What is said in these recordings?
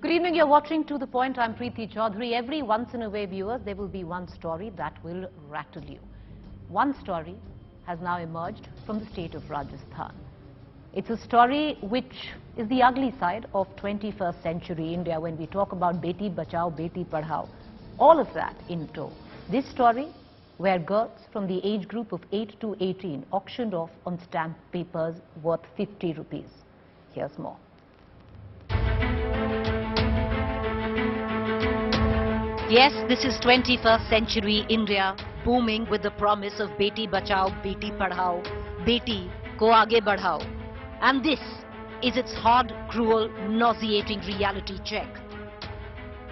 Good evening, you're watching To The Point. I'm Preeti Chaudhary. Every once in a way, viewers, there will be one story that will rattle you. One story has now emerged from the state of Rajasthan. It's a story which is the ugly side of 21st century India when we talk about Beti Bachao, Beti Padhao. All of that in tow. This story where girls from the age group of 8 to 18 auctioned off on stamp papers worth 50 rupees. Here's more. Yes, this is 21st century India, booming with the promise of Beti Bachao, Beti Padhao, Beti Ko Aage Badhao. And this is its hard, cruel, nauseating reality check.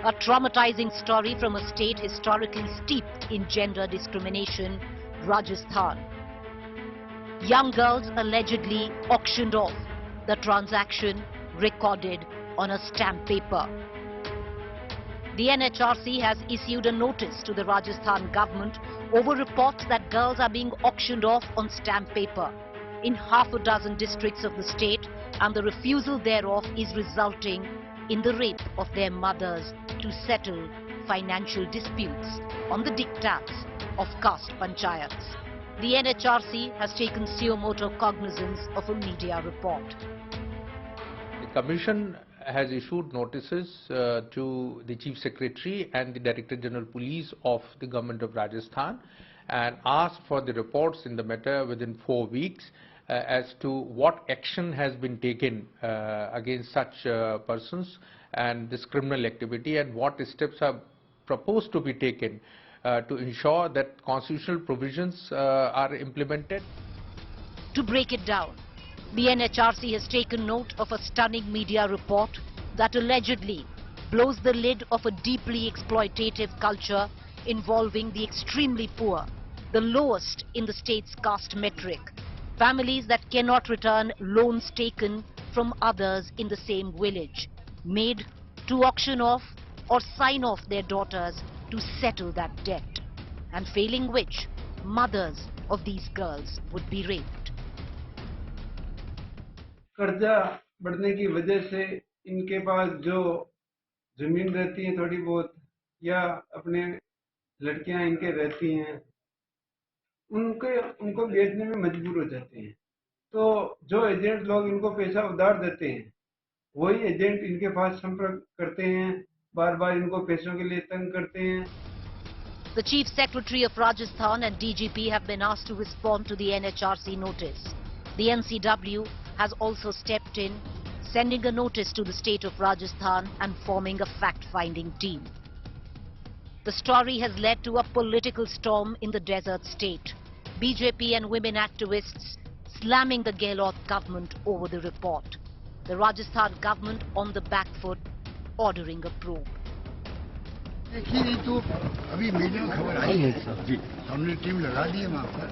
A traumatizing story from a state historically steeped in gender discrimination, Rajasthan. Young girls allegedly auctioned off, the transaction recorded on a stamp paper. The NHRC has issued a notice to the Rajasthan government over reports that girls are being auctioned off on stamp paper in half a dozen districts of the state, and the refusal thereof is resulting in the rape of their mothers to settle financial disputes on the diktats of caste panchayats. The NHRC has taken suo motu cognizance of a media report. The Commission has issued notices to the Chief Secretary and the Director General Police of the Government of Rajasthan and asked for the reports in the matter within 4 weeks as to what action has been taken against such persons and this criminal activity, and what steps are proposed to be taken to ensure that constitutional provisions are implemented. To break it down, the NHRC has taken note of a stunning media report that allegedly blows the lid of a deeply exploitative culture involving the extremely poor, the lowest in the state's caste metric, families that cannot return loans taken from others in the same village, made to auction off or sign off their daughters to settle that debt, and failing which, mothers of these girls would be raped. कर्जा बढ़ने की वजह से इनके पास जो जमीन रहती है थोड़ी बहुत या अपने लड़कियां इनके रहती हैं उनको बेचने में मजबूर हो जाते हैं। तो जो एजेंट लोग इनको पैसा उधार देते हैं वही एजेंट इनके पास संपर्क करते हैं, बार-बार इनको पैसों के लिए तंग करते हैं। The Chief Secretary of Rajasthan and DGP have been asked to respond to the NHRC notice. The NCW has also stepped in, sending a notice to the state of Rajasthan and forming a fact-finding team. The story has led to a political storm in the desert state. BJP and women activists slamming the Gehlot government over the report. The Rajasthan government on the back foot, ordering a probe. देखिए तो अभी media में खबर आई है जी, हमने team लगा दी है वहाँ पर।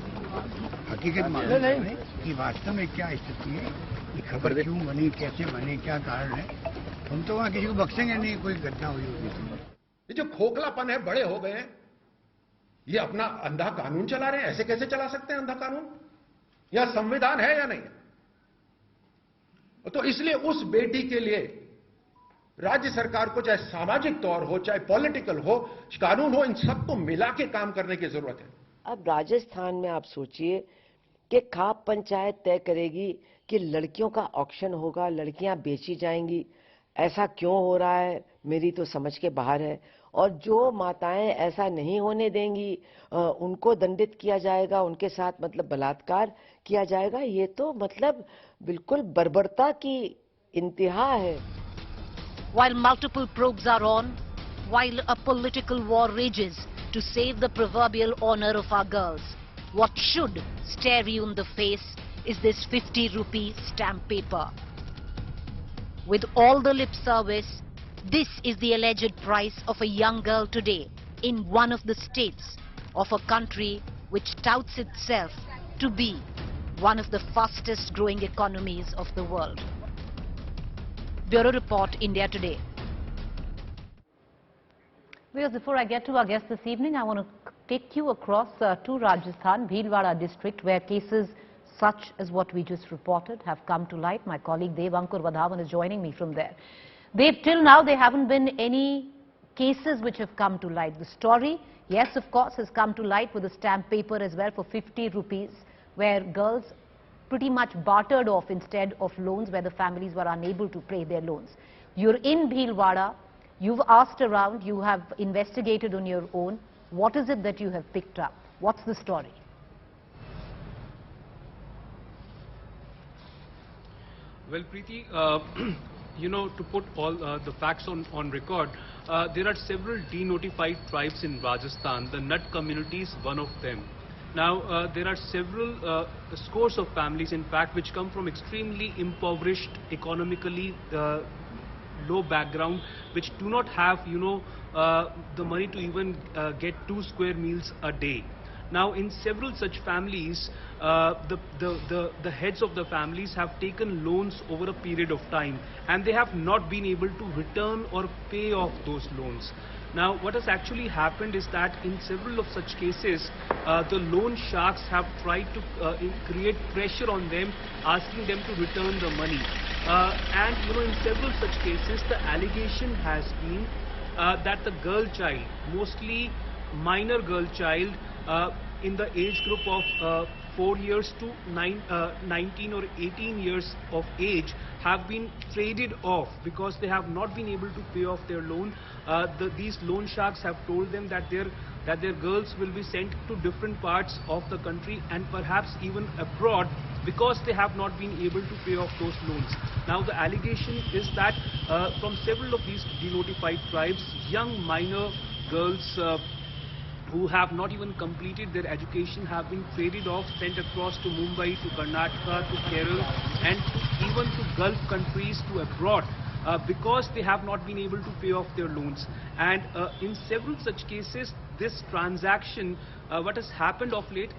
हकीकत मालूम है कि वास्तव में क्या स्थिति है, ये खबर क्यों बनी, कैसे बनी, क्या कारण है, हम तो वहाँ किसी को बख्शेंगे नहीं कोई घटना हुई होगी। ये जो खोखलापन है, बड़े हो गए हैं, ये अपना अंधा कानून चला रहे हैं। ऐसे कैसे चला सकते हैं अंधा कानून? यह संविधान है या नहीं? तो इसलिए उस बेटी के लिए राज्य सरकार को चाहे सामाजिक तौर हो, चाहे पॉलिटिकल हो, कानून हो, इन सबको मिला के काम करने की जरूरत है। अब राजस्थान में आप सोचिए कि खाप पंचायत तय करेगी कि लड़कियों का ऑक्शन होगा, लड़कियां बेची जाएंगी। ऐसा क्यों हो रहा है, मेरी तो समझ के बाहर है। और जो माताएं ऐसा नहीं होने देंगी उनको दंडित किया जाएगा, उनके साथ मतलब बलात्कार किया जाएगा। ये तो मतलब बिल्कुल बर्बरता की इंतहा है। While multiple probes are on, while a political war rages to save the proverbial honor of our girls, what should stare you in the face is this 50 rupee stamp paper. With all the lip service, this is the alleged price of a young girl today in one of the states of a country which touts itself to be one of the fastest growing economies of the world. Bureau Report, India Today. Because before I get to our guest this evening, I want to take you across to Rajasthan, Bhilwara district, where cases such as what we just reported have come to light. My colleague Devankur Vadhavan is joining me from there. Till now, there haven't been any cases which have come to light. The story, yes, of course, has come to light with a stamp paper as well for 50 rupees, where girls pretty much bartered off instead of loans, where the families were unable to pay their loans. You're in Bhilwara, you've asked around, you have investigated on your own. What is it that you have picked up? What's the story? Well, Preeti, you know, to put all the facts on record, there are several denotified tribes in Rajasthan. The Nut community is one of them. Now, there are several scores of families, in fact, which come from extremely impoverished, economically low background, which do not have, you know, the money to even get 2 square meals a day. Now, in several such families, the heads of the families have taken loans over a period of time, and they have not been able to return or pay off those loans. Now, what has actually happened is that in several of such cases, the loan sharks have tried to create pressure on them, asking them to return the money. And you know, in several such cases, the allegation has been that the girl child, mostly minor girl child, in the age group of 4 years to 19 or 18 years of age, have been traded off because they have not been able to pay off their loan. These loan sharks have told them that their girls will be sent to different parts of the country and perhaps even abroad because they have not been able to pay off those loans. Now, the allegation is that from several of these denotified tribes, young minor girls who have not even completed their education have been traded off, sent across to Mumbai, to Karnataka, to Kerala, and even to Gulf countries, to abroad, because they have not been able to pay off their loans. And in several such cases, this transaction, what has happened of late,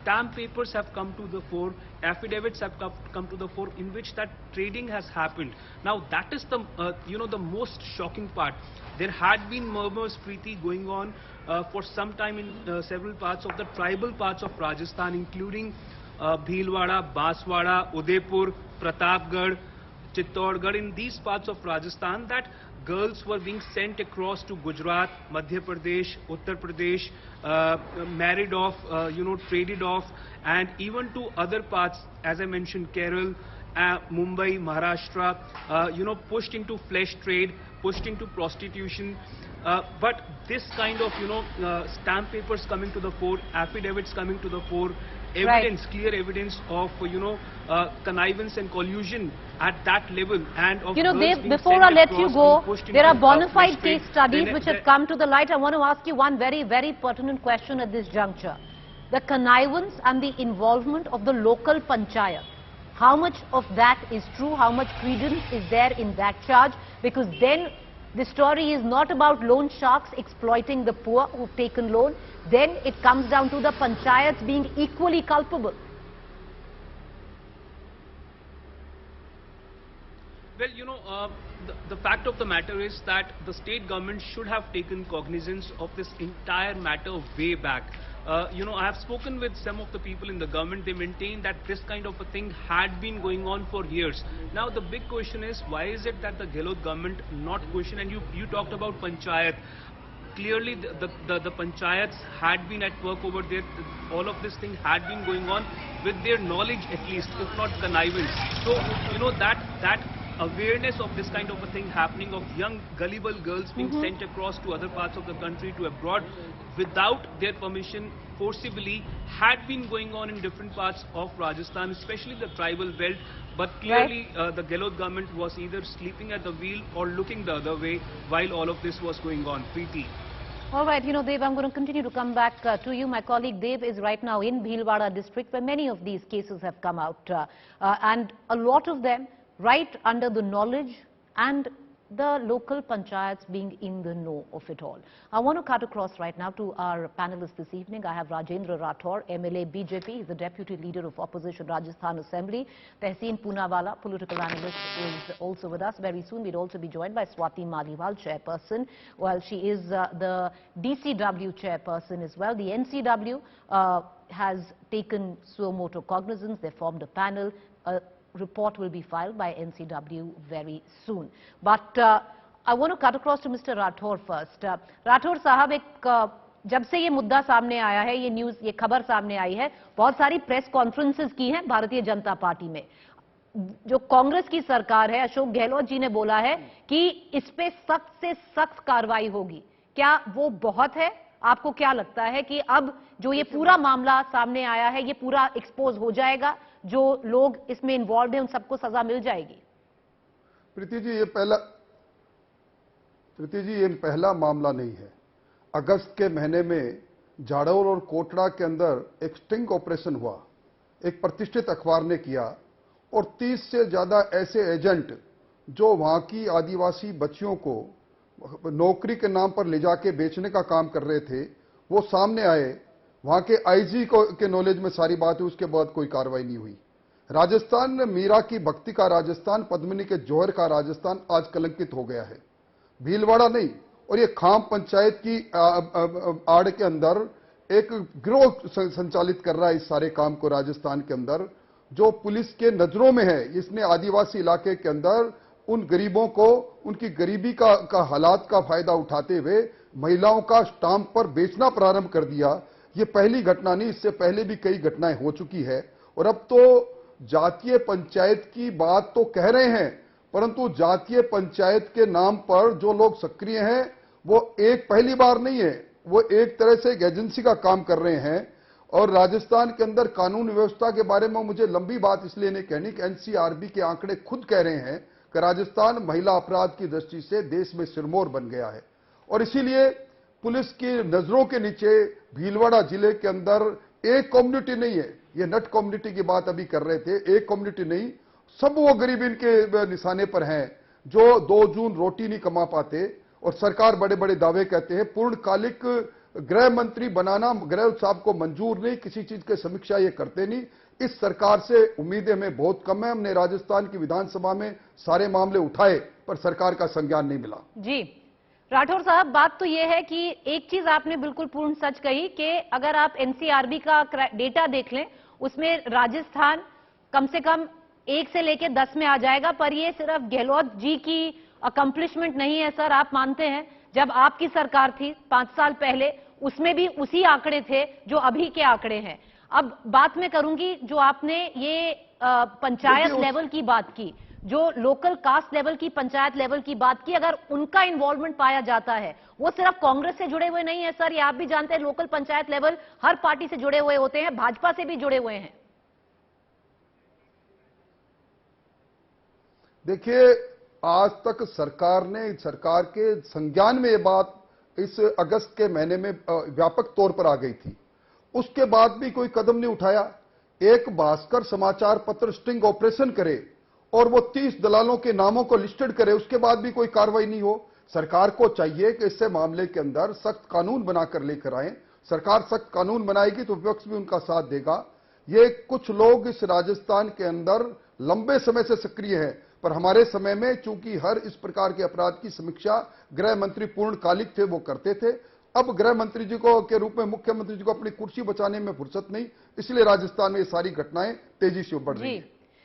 stamp papers have come to the fore, affidavits have come to the fore, in which that trading has happened. Now, that is the you know, the most shocking part. There had been murmurs, Preeti, going on for some time in several parts of the tribal parts of Rajasthan, including Bhilwara, Banswara, Udaipur, Pratapgarh, Chittorgarh. In these parts of Rajasthan, that girls were being sent across to Gujarat, Madhya Pradesh, Uttar Pradesh, married off, you know, traded off, and even to other parts, as I mentioned, Kerala, Mumbai, Maharashtra, you know, pushed into flesh trade, pushed into prostitution. But this kind of, you know, stamp papers coming to the fore, affidavits coming to the fore, evidence, right, clear evidence of, you know, connivance and collusion at that level, and of, you know, Dev, before I let you go, there are bona fide case studies which have come to the light. I want to ask you one very, very pertinent question at this juncture. The connivance and the involvement of the local panchayat, how much of that is true? How much credence is there in that charge? Because then the story is not about loan sharks exploiting the poor who've taken loan. Then it comes down to the panchayats being equally culpable. Well, you know, the fact of the matter is that the state government should have taken cognizance of this entire matter way back. You know, I have spoken with some of the people in the government. They maintain that this kind of a thing had been going on for years. Now, the big question is, why is it that the Gehlot government not question? And you talked about panchayat. Clearly, the panchayats had been at work over there. All of this thing had been going on with their knowledge, at least, if not connivance. So, you know, that awareness of this kind of a thing happening, of young gullible girls being sent across to other parts of the country, to abroad, without their permission, forcibly, had been going on in different parts of Rajasthan, especially the tribal belt. But clearly, the Gehlot government was either sleeping at the wheel or looking the other way while all of this was going on. Preeti. All right, you know, Dev, I'm going to continue to come back to you. My colleague Dev is right now in Bhilwara district, where many of these cases have come out, and a lot of them right under the knowledge and the local panchayats being in the know of it all. I want to cut across right now to our panelists this evening. I have Rajendra Rathore, MLA BJP. He's the Deputy Leader of Opposition Rajasthan Assembly. Tehseen Poonawala, political analyst, is also with us. Very soon we'll also be joined by Swati Maliwal, Chairperson. Well, she is the DCW Chairperson as well. The NCW has taken suo motu cognizance. They formed a panel. report will be filed by NCW very soon. But I want to cut across to Mr. Rathore first. Rathore साहब, एक जब से ये मुद्दा सामने आया है, ये न्यूज, ये खबर सामने आई है, बहुत सारी प्रेस कॉन्फ्रेंसेस की हैं भारतीय जनता पार्टी में। जो कांग्रेस की सरकार है, अशोक गहलोत जी ने बोला है कि इस पे सख्त से सख्त कार्रवाई होगी। क्या वो बहुत है? आपको क्या लगता है कि अब जो ये पूरा मामला सामने आया है, ये पूरा एक्सपोज हो जाएगा, जो लोग इसमें इन्वॉल्व हैं उन सबको सजा मिल जाएगी? प्रीति जी, ये पहला मामला नहीं है। अगस्त के महीने में जाडौल और कोटड़ा के अंदर एक स्टिंग ऑपरेशन हुआ, एक प्रतिष्ठित अखबार ने किया, और 30 से ज्यादा ऐसे एजेंट जो वहां की आदिवासी बच्चियों को नौकरी के नाम पर ले जाके बेचने का काम कर रहे थे, वो सामने आए। वहां के आईजी के नॉलेज में सारी बात है, उसके बाद कोई कार्रवाई नहीं हुई। राजस्थान में मीरा की भक्ति का राजस्थान, पद्मिनी के जौहर का राजस्थान आज कलंकित हो गया है। भीलवाड़ा नहीं, और ये खाम पंचायत की आड़ के अंदर एक गिरोह संचालित कर रहा है इस सारे काम को राजस्थान के अंदर, जो पुलिस के नजरों में है। इसने आदिवासी इलाके के अंदर उन गरीबों को उनकी गरीबी का हालात का फायदा उठाते हुए महिलाओं का स्टाम्प पर बेचना प्रारंभ कर दिया। ये पहली घटना नहीं, इससे पहले भी कई घटनाएं हो चुकी है। और अब तो जातीय पंचायत की बात तो कह रहे हैं, परंतु जातीय पंचायत के नाम पर जो लोग सक्रिय हैं वो एक पहली बार नहीं है, वो एक तरह से एक एजेंसी का काम कर रहे हैं। और राजस्थान के अंदर कानून व्यवस्था के बारे में मुझे लंबी बात इसलिए नहीं कहनी कि एनसीआरबी के आंकड़े खुद कह रहे हैं कि राजस्थान महिला अपराध की दृष्टि से देश में सिरमौर बन गया है। और इसीलिए पुलिस की नजरों के नीचे भीलवाड़ा जिले के अंदर एक कम्युनिटी नहीं है, ये नट कम्युनिटी की बात अभी कर रहे थे, एक कम्युनिटी नहीं, सब वो गरीब इनके निशाने पर हैं जो 2 जून रोटी नहीं कमा पाते। और सरकार बड़े बड़े दावे कहते हैं, पूर्णकालिक गृह मंत्री बनाना गृह साहब को मंजूर नहीं, किसी चीज की समीक्षा ये करते नहीं। इस सरकार से उम्मीदें हमें बहुत कम है। हमने राजस्थान की विधानसभा में सारे मामले उठाए, पर सरकार का संज्ञान नहीं मिला। जी राठौर साहब, बात तो यह है कि एक चीज आपने बिल्कुल पूर्ण सच कही कि अगर आप एनसीआरबी का डेटा देख लें, उसमें राजस्थान कम से कम 1 से लेकर 10 में आ जाएगा। पर ये सिर्फ गहलोत जी की अकम्प्लिशमेंट नहीं है सर, आप मानते हैं जब आपकी सरकार थी 5 साल पहले, उसमें भी उसी आंकड़े थे जो अभी के आंकड़े हैं। अब बात मैं करूंगी, जो आपने ये पंचायत लेवल की बात की, जो लोकल कास्ट लेवल की पंचायत लेवल की बात की, अगर उनका इन्वॉल्वमेंट पाया जाता है, वो सिर्फ कांग्रेस से जुड़े हुए नहीं है सर, ये आप भी जानते हैं। लोकल पंचायत लेवल हर पार्टी से जुड़े हुए होते हैं, भाजपा से भी जुड़े हुए हैं। देखिए, आज तक सरकार के संज्ञान में ये बात इस अगस्त के महीने में व्यापक तौर पर आ गई थी, उसके बाद भी कोई कदम नहीं उठाया। एक भास्कर समाचार पत्र स्टिंग ऑपरेशन करे और वो 30 दलालों के नामों को लिस्टेड करे, उसके बाद भी कोई कार्रवाई नहीं हो। सरकार को चाहिए कि इससे मामले के अंदर सख्त कानून बनाकर लेकर आए। सरकार सख्त कानून बनाएगी तो विपक्ष भी उनका साथ देगा। ये कुछ लोग इस राजस्थान के अंदर लंबे समय से सक्रिय हैं, पर हमारे समय में चूंकि हर इस प्रकार के अपराध की समीक्षा गृह मंत्री पूर्णकालिक थे, वो करते थे। अब गृह मंत्री जी को के रूप में मुख्यमंत्री जी को अपनी कुर्सी बचाने में फुर्सत नहीं, इसलिए राजस्थान में ये सारी घटनाएं तेजी से बढ़ रही हैं।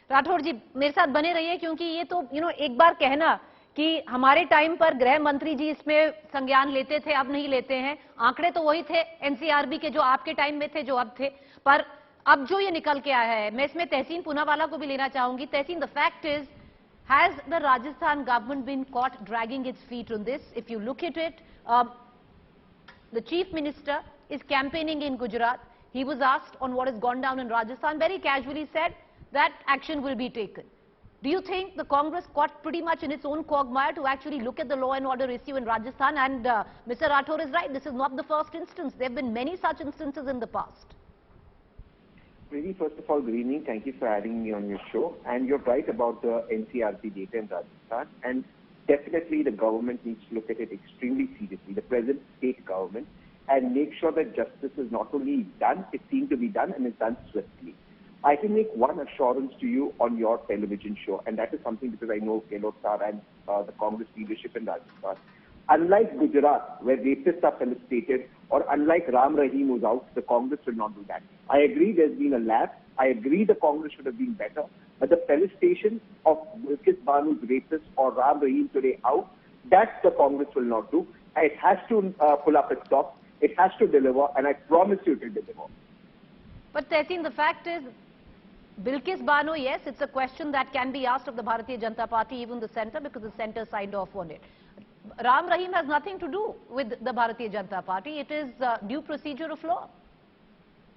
राठौर जी मेरे साथ बने रहिए, क्योंकि ये तो एक बार कहना कि हमारे टाइम पर गृह मंत्री जी इसमें संज्ञान लेते थे, अब नहीं लेते हैं। आंकड़े तो वही थे एनसीआरबी के जो आपके टाइम में थे, जो अब थे। पर अब जो ये निकल के आया है, मैं इसमें तहसीन पूनावाला को भी लेना चाहूंगी। Tahseen, the fact is, has the Rajasthan government been caught dragging its feet on this? If you look at it, the chief minister is campaigning in Gujarat. He was asked on what has gone down in Rajasthan, very casually said that action will be taken. Do you think the Congress caught pretty much in its own quagmire to actually look at the law and order issue in Rajasthan? And Mr. Rathore is right, this is not the first instance. There have been many such instances in the past. Really, first of all, good evening. Thank you for having me on your show. And you're right about the NCRC data in Rajasthan. And definitely the government needs to look at it extremely seriously, the present state government, and make sure that justice is not only done, it's seen to be done, and is done swiftly. I can make one assurance to you on your television show, and that is something because I know Gehlot sir and the Congress leadership in Rajasthan. Unlike Gujarat, where rapists are felicitated, or unlike Ram Rahim who's out, the Congress will not do that. I agree there's been a lapse. I agree the Congress should have been better. but the felicitation of Bilkis Banu's rapist or Ram Rahim today out, that the Congress will not do. And it has to pull up its socks. It has to deliver, and I promise you it will deliver. But Tehseen, the fact is, Bilkis Bano, yes, it's a question that can be asked of the Bharatiya Janata Party, even the centre, because the centre signed off on it. Ram Rahim has nothing to do with the Bharatiya Janata Party. It is due procedure of law.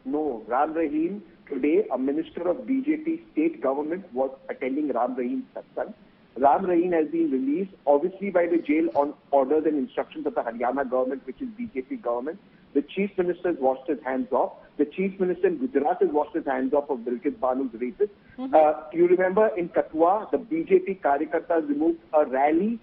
No, Ram Rahim, today a minister of BJP state government was attending Ram Rahim's satsang. Ram Rahim has been released, obviously by the jail on orders and instructions of the Haryana government, which is BJP government. The chief minister has washed his hands off. The chief minister in Gujarat has washed his hands off of Bilkis Banu's rapist. You remember in Katwa, the BJP Karyakartas removed a rally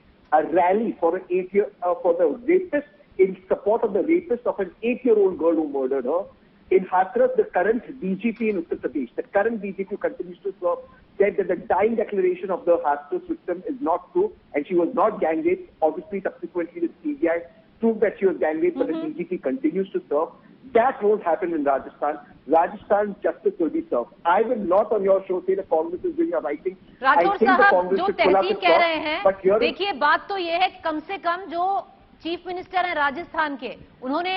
for for the rapist, in support of the rapist of an 8-year-old girl who murdered her. In Hathras, the current DGP in Uttar Pradesh, the current DGP who continues to serve, said that the dying declaration of the Hathras victim is not true, and she was not gang raped. Obviously, subsequently, the CBI proved that she was gang raped, but the DGP continues to serve. That won't happen in Rajasthan. Rajasthan justice will be served. I will not on your show say the Congress is doing a right thing. Rathore साहब, जो तहसीन कह रहे हैं, देखिए बात तो ये है, कम से कम जो चीफ मिनिस्टर हैं राजस्थान के, उन्होंने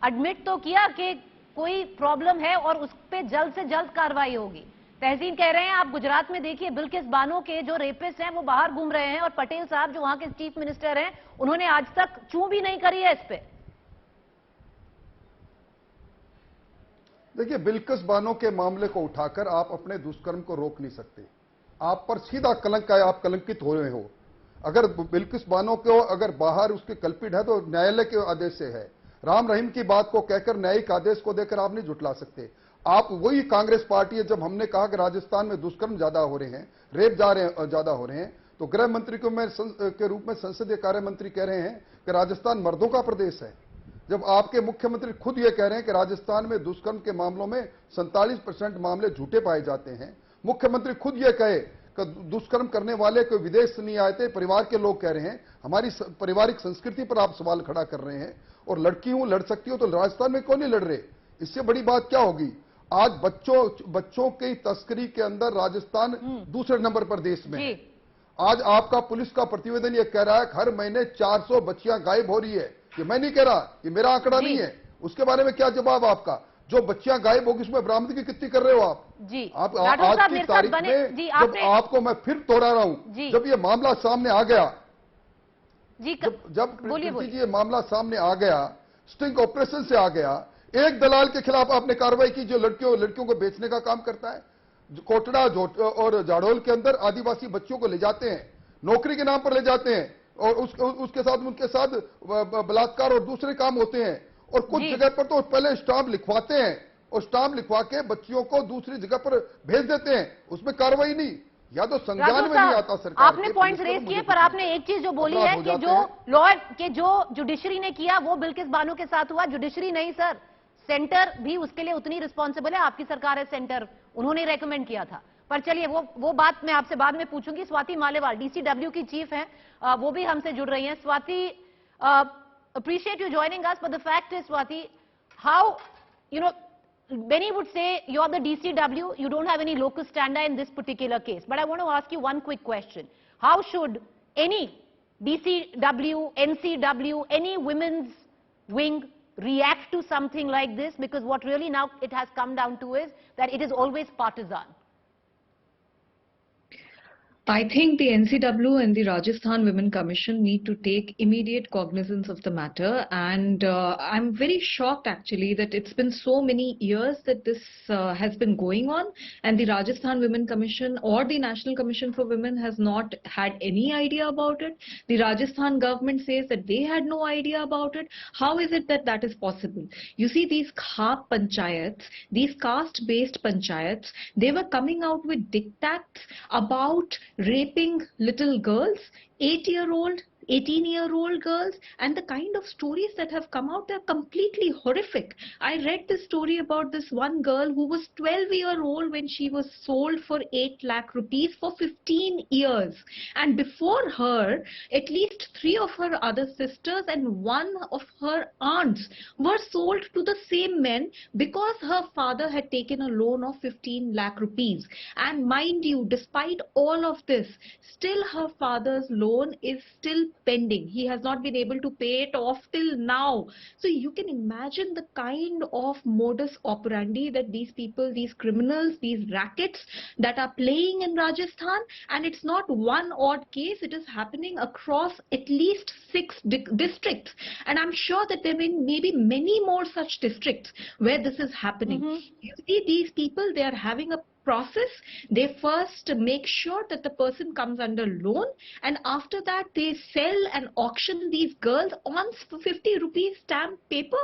एडमिट तो किया कि कोई प्रॉब्लम है और उस पे जल्द से जल्द कार्रवाई होगी. तहसीन कह रहे हैं, आप गुजरात में देखिए, बिल्किस बानो के जो रेपिस्ट हैं वो बाहर घूम रहे हैं, और पटेल साहब जो वहां के चीफ मिनिस्टर हैं, उन्होंने आज तक चूं भी नहीं करी है इस पे. देखिए, बिल्किस बानो के मामले को उठाकर आप अपने दुष्कर्म को रोक नहीं सकते. आप पर सीधा कलंक है, आप कलंकित हो रहे हो. अगर बिल्किस बानो को अगर बाहर उसके कल्पित है तो न्यायालय के आदेश से है. राम रहीम की बात को कहकर न्यायिक आदेश को देकर आप नहीं झुठला सकते. आप वही कांग्रेस पार्टी है, जब हमने कहा कि राजस्थान में दुष्कर्म ज्यादा हो रहे हैं, रेप ज्यादा हो रहे हैं, तो गृह मंत्री को मैं के रूप में संसदीय कार्य मंत्री कह रहे हैं कि राजस्थान मर्दों का प्रदेश है. जब आपके मुख्यमंत्री खुद ये कह रहे हैं कि राजस्थान में दुष्कर्म के मामलों में 47% मामले झूठे पाए जाते हैं, मुख्यमंत्री खुद ये कहे कि दुष्कर्म करने वाले कोई विदेश से नहीं आए थे, परिवार के लोग कह रहे हैं, हमारी पारिवारिक संस्कृति पर आप सवाल खड़ा कर रहे हैं. और लड़की हूं, लड़ सकती हो, तो राजस्थान में क्यों नहीं लड़ रहे? इससे बड़ी बात क्या होगी? आज बच्चों की तस्करी के अंदर राजस्थान दूसरे नंबर पर देश में है. आज आपका पुलिस का प्रतिवेदन ये कह रहा है कि हर महीने 400 बच्चियां गायब हो रही है. ये मैं नहीं कह रहा, ये मेरा आंकड़ा नहीं है. उसके बारे में क्या जवाब आपका? जो बच्चियां गायब होगी उसमें बरामदगी कितनी कर रहे हो आप? आप आज की तारीख में, जब आपको मैं फिर दोहरा रहा हूं, जब ये मामला सामने आ गया, जब ये मामला सामने आ गया, स्टिंग ऑपरेशन से आ गया, एक दलाल के खिलाफ आपने कार्रवाई की जो लड़कियों को बेचने का काम करता है. कोटड़ा और जाडोल के अंदर आदिवासी बच्चों को ले जाते हैं, नौकरी के नाम पर ले जाते हैं, और उनके साथ बलात्कार और दूसरे काम होते हैं. और कुछ जगह पर तो पहले स्टाम्प लिखवाते हैं, और स्टाम्प लिखवा के बच्चियों को दूसरी जगह पर भेज देते हैं. उसमें कार्रवाई नहीं, या तो संज्ञान में नहीं आता सरकार. आपने पॉइंट्स रेज किए, पर आपने एक चीज जो बोली है कि जो लॉ के जो जुडिशरी ने किया वो बिल्किस बानो के साथ हुआ. जुडिशरी नहीं सर, सेंटर भी उसके लिए उतनी रिस्पॉन्सिबल है. आपकी सरकार है सेंटर, उन्होंने रेकमेंड किया था. पर चलिए वो बात मैं आपसे बाद में पूछूंगी. स्वाति मालेवाल DCW की चीफ हैं, वो भी हमसे जुड़ रही हैं. Swati, appreciate you joining us, but the fact is, Swati, how, many would say you're the DCW, you don't have any locus standi in this particular case. But I want to ask you one quick question. How should any DCW, NCW, any women's wing react to something like this? Because what really now it has come down to is that it is always partisan. I think the NCW and the Rajasthan Women Commission need to take immediate cognizance of the matter, and I'm very shocked actually that it's been so many years that this has been going on, and the Rajasthan Women Commission or the National Commission for Women has not had any idea about it. The Rajasthan government says that they had no idea about it. How is it that that is possible? You see, these khap panchayats, these caste-based panchayats, they were coming out with diktats about raping little girls, 8-year-old, 18-year-old girls, and the kind of stories that have come out, they're completely horrific. I read this story about this one girl who was 12-year-old when she was sold for 8 lakh rupees for 15 years. And before her, at least 3 of her other sisters and 1 of her aunts were sold to the same men because her father had taken a loan of 15 lakh rupees. And mind you, despite all of this, still her father's loan is still pending. He has not been able to pay it off till now. So you can imagine the kind of modus operandi that these people, these criminals, these rackets that are playing in Rajasthan. And it's not one odd case, it is happening across at least 6 districts. And I'm sure that there may be many more such districts where this is happening. You see, these people, they are having a process. They first make sure that the person comes under loan, and after that they sell and auction these girls on 50 rupees stamp paper.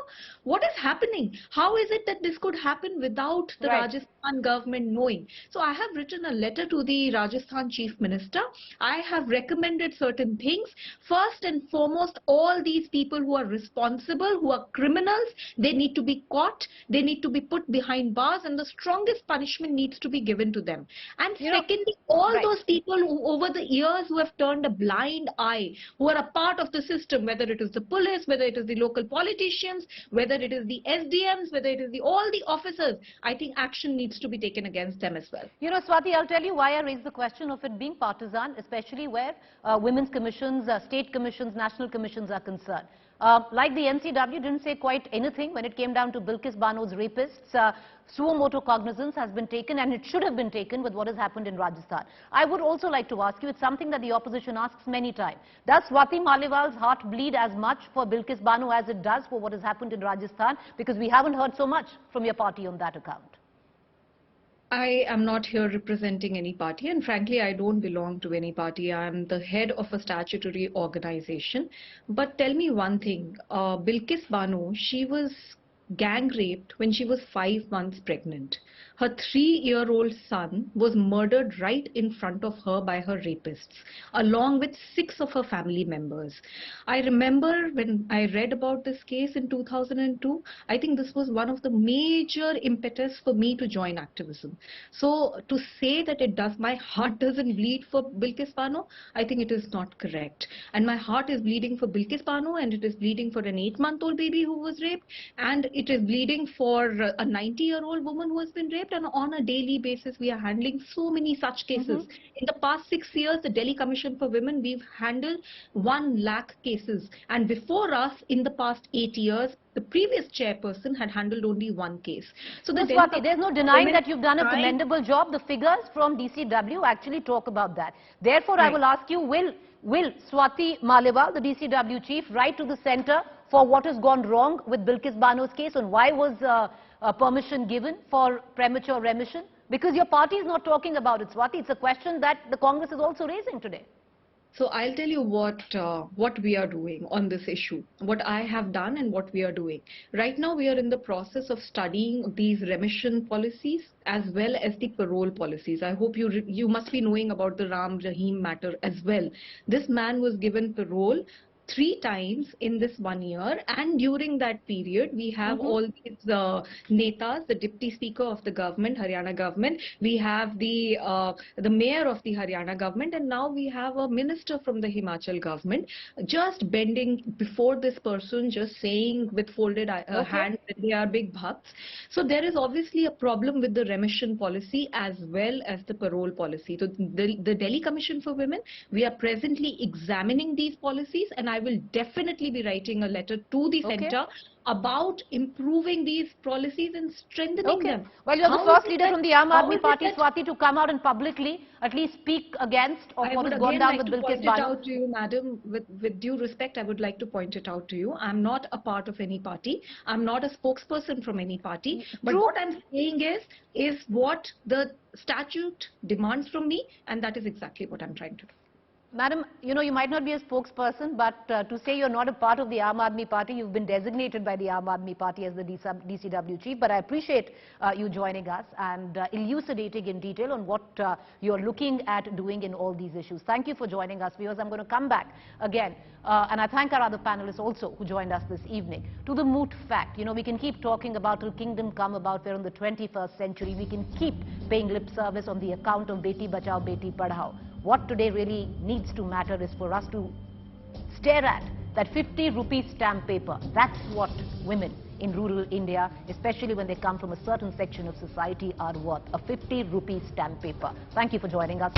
What is happening? How is it that this could happen without the Rajasthan government knowing? So I have written a letter to the Rajasthan Chief Minister. I have recommended certain things. First and foremost, all these people who are responsible, who are criminals, they need to be caught, they need to be put behind bars, and the strongest punishment needs to be given to them. And secondly, all those people who over the years who have turned a blind eye, who are a part of the system, whether it is the police, whether it is the local politicians, whether it is the SDMs, whether it is all the officers, I think action needs to be taken against them as well. You know, Swati, I'll tell you why I raised the question of it being partisan, especially where women's commissions, state commissions, national commissions are concerned. Like the NCW didn't say quite anything when it came down to Bilkis Bano's rapists. Suo motu cognizance has been taken, and it should have been taken with what has happened in Rajasthan. I would also like to ask you, it's something that the opposition asks many times. Does Swati Maliwal's heart bleed as much for Bilkis Bano as it does for what has happened in Rajasthan? Because we haven't heard so much from your party on that account. I am not here representing any party, and frankly, I don't belong to any party. I am the head of a statutory organization. But tell me one thing, Bilkis Bano, she was gang raped when she was 5 months pregnant. Her 3-year-old son was murdered right in front of her by her rapists, along with 6 of her family members. I remember when I read about this case in 2002, I think this was one of the major impetus for me to join activism. So to say that my heart doesn't bleed for Bilkis Bano, I think it is not correct. And my heart is bleeding for Bilkis Bano, and it is bleeding for an 8-month-old baby who was raped, and it is bleeding for a 90-year-old woman who has been raped. And on a daily basis, we are handling so many such cases. In the past 6 years, the Delhi Commission for Women, we've handled 1 lakh cases. And before us, in the past 8 years, the previous chairperson had handled only 1 case. So Swati, there's no denying that you've done a commendable job. The figures from DCW actually talk about that. Therefore, I will ask you, will Swati Maliwal, the DCW chief, write to the centre for what has gone wrong with Bilkis Bano's case, and why was permission given for premature remission? Because your party is not talking about it, Swati. It's a question that the Congress is also raising today. So I'll tell you what we are doing on this issue, what I have done and what we are doing. Right now we are in the process of studying these remission policies as well as the parole policies. I hope you must be knowing about the Ram Rahim matter as well. This man was given parole 3 times in this 1 year, and during that period we have all these netas, the deputy speaker of the government, Haryana government, we have the mayor of the Haryana government, and now we have a minister from the Himachal government just bending before this person, just saying with folded hands that they are big bhakts. So there is obviously a problem with the remission policy as well as the parole policy. So the Delhi Commission for Women, we are presently examining these policies, and I will definitely be writing a letter to the centre about improving these policies and strengthening them. Well, you're the first leader from the Aam Aadmi Party, Swati, to come out and publicly at least speak against what has gone down with Bilkis Bano. I would again like to point it out to you, madam, with due respect, I would like to point it out to you. I'm not a part of any party. I'm not a spokesperson from any party. But what I'm saying is what the statute demands from me, and that is exactly what I'm trying to do. Madam, you know, you might not be a spokesperson, but to say you're not a part of the Aam Aadmi Party, you've been designated by the Aam Aadmi Party as the DCW chief, but I appreciate you joining us and elucidating in detail on what you're looking at doing in all these issues. Thank you for joining us, viewers. I'm going to come back again, and I thank our other panelists also who joined us this evening. To the moot fact, you know, we can keep talking about till kingdom come about we're in the 21st century. We can keep paying lip service on the account of Beti Bachao, Beti Padhao. What today really needs to matter is for us to stare at that 50 rupee stamp paper. That's what women in rural India, especially when they come from a certain section of society, are worth. A 50 rupee stamp paper. Thank you for joining us.